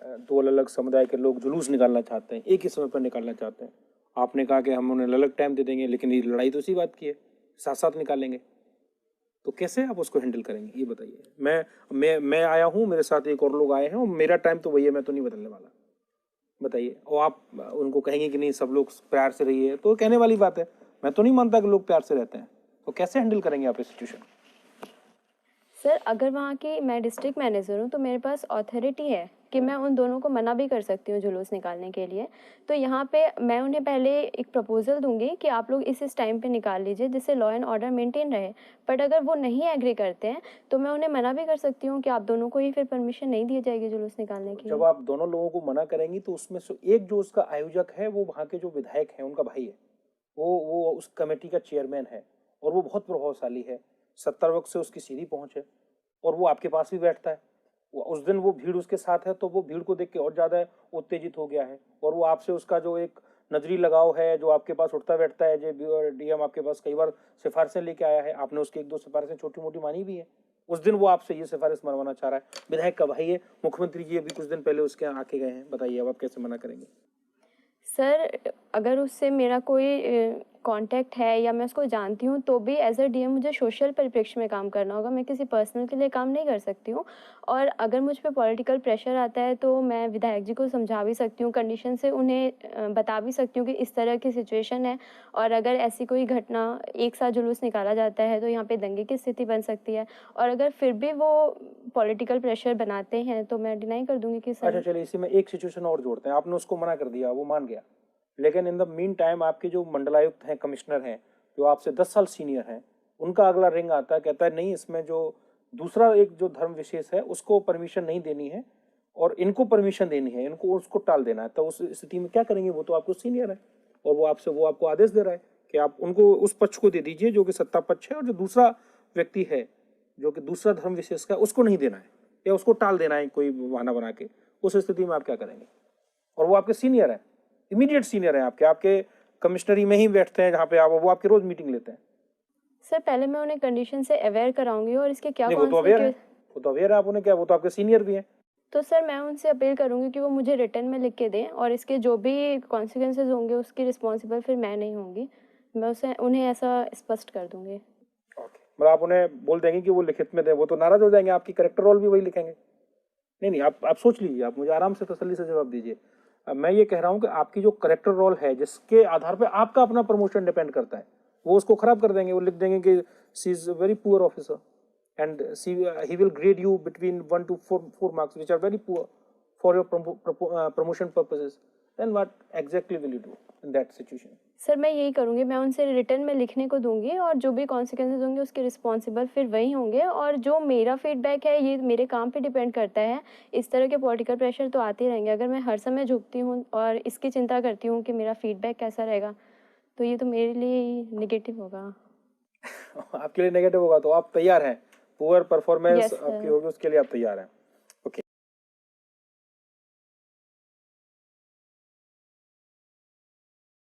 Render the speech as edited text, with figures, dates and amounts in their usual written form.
दो अलग अलग समुदाय के लोग जुलूस निकालना चाहते हैं, एक ही समय पर निकालना चाहते हैं। आपने कहा कि हम उन्हें अलग टाइम दे देंगे, लेकिन ये लड़ाई तो उसी बात की है, साथ साथ निकालेंगे। तो कैसे आप उसको हैंडल करेंगे ये बताइए। मैं आया हूँ, मेरे साथ एक और लोग आए हैं और मेरा टाइम तो वही है, मैं तो नहीं बदलने वाला। बताइए। और आप उनको कहेंगे कि नहीं सब लोग प्यार से रहिए, तो कहने वाली बात है। मैं तो नहीं मानता कि लोग प्यार से रहते हैं। तो कैसे हैंडल करेंगे आप इस सिचुएशन? सर, अगर वहाँ की मैं डिस्ट्रिक्ट मैनेजर हूँ तो मेरे पास अथॉरिटी है कि मैं उन दोनों को मना भी कर सकती हूँ जुलूस निकालने के लिए। तो यहाँ पे मैं उन्हें पहले एक प्रपोजल दूंगी कि आप लोग इस टाइम पे निकाल लीजिए जिससे लॉ एंड ऑर्डर मेंटेन रहे। बट अगर वो नहीं एग्री करते हैं तो मैं उन्हें मना भी कर सकती हूँ कि आप दोनों को ही फिर परमिशन नहीं दी जाएगी जुलूस निकालने की। जब आप दोनों लोगों को मना करेंगी तो उसमें से एक जो उसका आयोजक है वो वहाँ के जो विधायक हैं उनका भाई है, वो उस कमेटी का चेयरमैन है और वो बहुत प्रभावशाली है, 70 वर्ष से उसकी सीधी पहुंच है और वो आपके पास भी बैठता है। उस दिन वो भीड़ उसके साथ है तो वो भीड़ को देख के और ज्यादा उत्तेजित हो गया है और वो आपसे उसका जो एक नजरी लगाव है, जो आपके पास उठता बैठता है, जो डीएम आपके पास कई बार सिफारिशें लेके आया है, आपने उसकी एक दो सिफारिशें छोटी मोटी मानी भी है। उस दिन वो आपसे ये सिफारिश मनवाना चाह रहा है, विधायक का भाई है, मुख्यमंत्री जी अभी कुछ दिन पहले उसके यहाँ आके गए हैं। बताइए अब आप कैसे मना करेंगे? सर, अगर उससे मेरा कोई कांटेक्ट है या मैं उसको जानती हूँ तो भी एज अ डीएम मुझे सोशल परिप्रेक्ष्य में काम करना होगा। मैं किसी पर्सनल के लिए काम नहीं कर सकती हूँ। और अगर मुझ पे पॉलिटिकल प्रेशर आता है तो मैं विधायक जी को समझा भी सकती हूँ, कंडीशन से उन्हें बता भी सकती हूँ कि इस तरह की सिचुएशन है और अगर ऐसी कोई घटना एक साथ जुलूस निकाला जाता है तो यहाँ पे दंगे की स्थिति बन सकती है। और अगर फिर भी वो पॉलिटिकल प्रेशर बनाते हैं तो मैं डिनाई कर दूंगी कि अच्छा सर। चलिए, इसी में एक सिचुएशन और जोड़ते हैं। आपने उसको मना कर दिया, वो मान गया, लेकिन इन द मीन टाइम आपके जो मंडलायुक्त हैं, कमिश्नर हैं, जो आपसे 10 साल सीनियर हैं, उनका अगला रिंग आता है, कहता है नहीं इसमें जो दूसरा एक जो धर्म विशेष है उसको परमिशन नहीं देनी है और इनको परमिशन देनी है, इनको उसको टाल देना है। तो उस स्थिति में क्या करेंगे? वो तो आपको सीनियर है और वो आपको आदेश दे रहा है कि आप उनको उस पक्ष को दे दीजिए जो कि सत्ता पक्ष है, और जो दूसरा व्यक्ति है जो कि दूसरा धर्म विशेष का, उसको नहीं देना है या उसको टाल देना है कोई बहाना बना के। उस स्थिति में आप क्या करेंगे? और वो आपके सीनियर है, इमीडिएट सीनियर है आपके आपके कमिश्नरी में ही बैठते हैं जहाँ पे आप, वो आपकी रोज मीटिंग लेते हैं। सर, पहले मैं उन्हें कंडीशन से अवेयर कराऊंगी और इसके क्या नहीं, वो तो अवेयर है, कॉन्सिक्वेंस। वो तो अवेयर है। आप उन्हें क्या, वो तो आपके सीनियर भी हैं। तो सर, मैं उनसे अपील करूंगी कि वो मुझे रिटर्न में लिख के दें और इसके जो भी कॉन्सिक्वेंसेज होंगे उसकी रिस्पॉन्सिबल फिर मैं नहीं होंगी। मैं उसे उन्हें ऐसा स्पष्ट कर दूंगी। ओके, मतलब आप उन्हें बोल देंगे कि वो लिखित में दें, वो तो नाराज हो जाएंगे, आपकी करेक्टर रोल भी वही लिखेंगे। नहीं नहीं, आप सोच लीजिए, आप मुझे आराम से तसल्ली से जवाब दीजिए। अब मैं ये कह रहा हूँ कि आपकी जो करेक्टर रोल है, जिसके आधार पे आपका अपना प्रमोशन डिपेंड करता है, वो उसको खराब कर देंगे। वो लिख देंगे कि she is very poor officer and he will grade you between 1 to 4 marks which are very poor for your promotion purposes. Then what exactly will you do in that situation? Sir, मैं यही करूंगी, मैं उनसे return में लिखने को दूंगी और जो भी कॉन्सिक्वेंसेज होंगे उसके रिस्पॉन्सिबल फिर वही होंगे। और जो मेरा फीडबैक है ये मेरे काम पे डिपेंड करता है। इस तरह के पॉलिटिकल प्रेशर तो आते ही रहेंगे। अगर मैं हर समय झुकती हूँ और इसकी चिंता करती हूँ कि मेरा फीडबैक कैसा रहेगा तो ये तो मेरे लिए ही निगेटिव होगा। आपके लिए नेगेटिव होगा तो आप तैयार हैं, पुअर परफॉर्मेंस यस आपकी सर। होगी उसके लिए आप तैयार हैं?